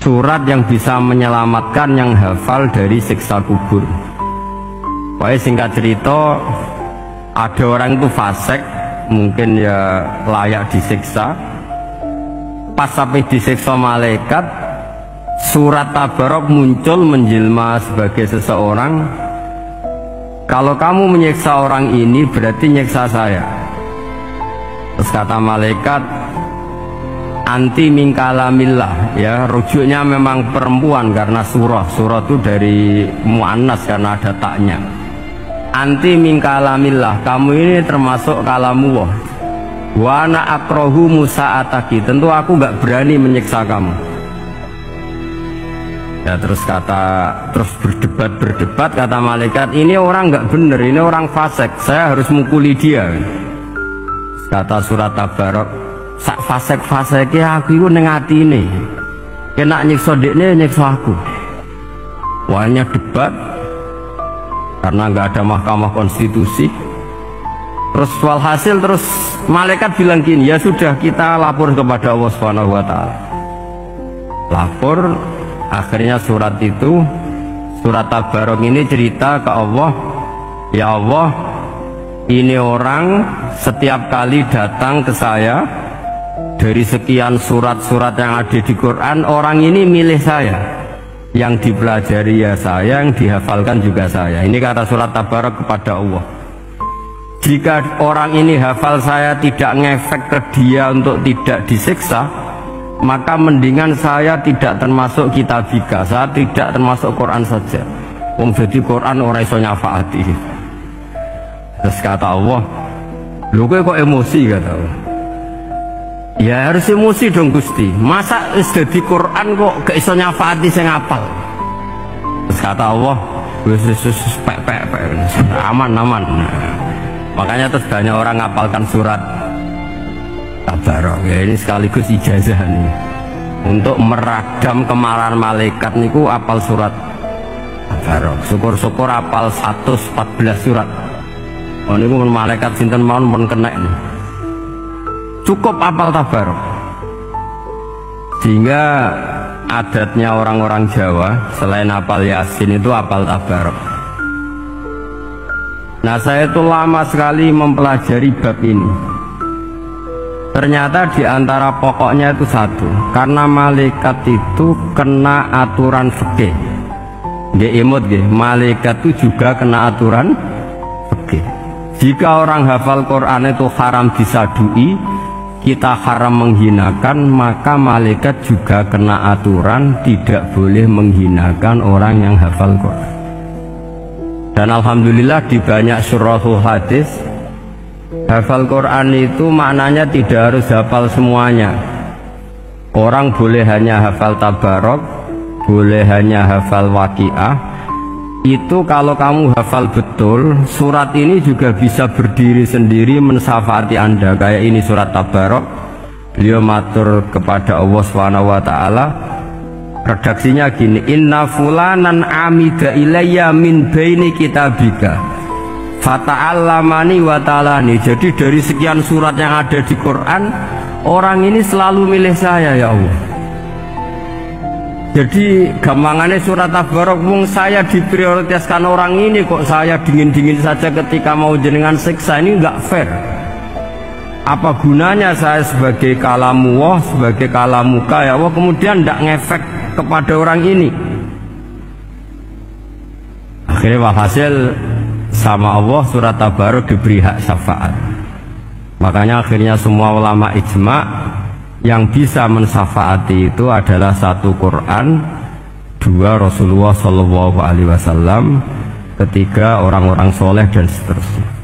surat yang bisa menyelamatkan yang hafal dari siksa kubur. Pokoknya singkat cerita, ada orang itu fasik, mungkin ya layak disiksa. Pas sampai disiksa malaikat, surat Tabarok muncul menjelma sebagai seseorang. Kalau kamu menyiksa orang ini berarti nyiksa saya. Terus kata malaikat, anti mingkalamillah, ya rujuknya memang perempuan karena surah itu dari muannas karena ada taknya. Anti mingkalamillah, kamu ini termasuk kalamu wah. Wa ana akrahu musa'ataki, tentu aku nggak berani menyiksa kamu. Ya terus berdebat kata malaikat, ini orang nggak bener, ini orang fasik, saya harus mukuli dia. Kata surat Tabarok, sak fasik-fasiknya aku itu ning atine. Kena nyiksa dekne nyiksa aku. Wahnya debat karena nggak ada mahkamah konstitusi. Terus walhasil terus malaikat bilang gini, ya sudah kita lapor kepada Allah Subhanahu wa taala. Lapor, akhirnya surat Tabarok ini cerita ke Allah, ya Allah, ini orang setiap kali datang ke saya dari sekian surat-surat yang ada di Quran, orang ini milih saya, yang dipelajari ya saya, yang dihafalkan juga saya. Ini kata surat Tabarok kepada Allah. Jika orang ini hafal saya tidak ngefek ke dia untuk tidak disiksa, maka mendingan saya tidak termasuk kitabika, saya tidak termasuk Quran saja. Wong jadi Quran orang iso nyafaati. Terus kata Allah, lu kok emosi, kata Allah. Ya harus emosi dong Gusti, masa wis dadi Quran kok gak iso nyafaati sing apal. Terus kata Allah, wis pek aman. Makanya terus banyak orang ngapalkan surat Tabarok, ya ini sekaligus ijazah nih untuk meradam kemarahan malaikat niku apal surat Tabarok. Syukur-syukur apal 114 surat. Oh niku malaikat sinten mawon pun kena nih. Cukup apal Tabarok. Sehingga adatnya orang-orang Jawa selain apal Yasin itu apal Tabarok. Nah saya itu lama sekali mempelajari bab ini. Ternyata di antara pokoknya itu satu, karena malaikat itu kena aturan fikih. Nggih imut nggih, malaikat itu juga kena aturan fikih. Jika orang hafal Quran itu haram disadui, kita haram menghinakan, maka malaikat juga kena aturan tidak boleh menghinakan orang yang hafal Quran. Dan alhamdulillah di banyak surahul hadis, hafal Quran itu maknanya tidak harus hafal semuanya. Orang boleh hanya hafal Tabarok, boleh hanya hafal Waqiah. Itu kalau kamu hafal betul, surat ini juga bisa berdiri sendiri mensyafaati Anda. Kayak ini surat Tabarok, beliau matur kepada Allah Subhanahu wa taala. Redaksinya gini, inna fulanan amida ilayya min baini kitabika fata'allamani wa ta'alani. Jadi dari sekian surat yang ada di Quran, orang ini selalu milih saya ya Allah. Jadi gampangannya surat Tabarok, wong saya diprioritaskan orang ini, kok saya dingin-dingin saja ketika mau jenengan siksa, ini nggak fair. Apa gunanya saya sebagai kalamuwah, sebagai kalamuka ya Allah, kemudian nggak ngefek kepada orang ini. Akhirnya walhasil sama Allah surat Tabarok diberi hak syafaat. Makanya akhirnya semua ulama ijma yang bisa mensyafaati itu adalah satu Quran, dua Rasulullah SAW, ketiga orang-orang soleh dan seterusnya.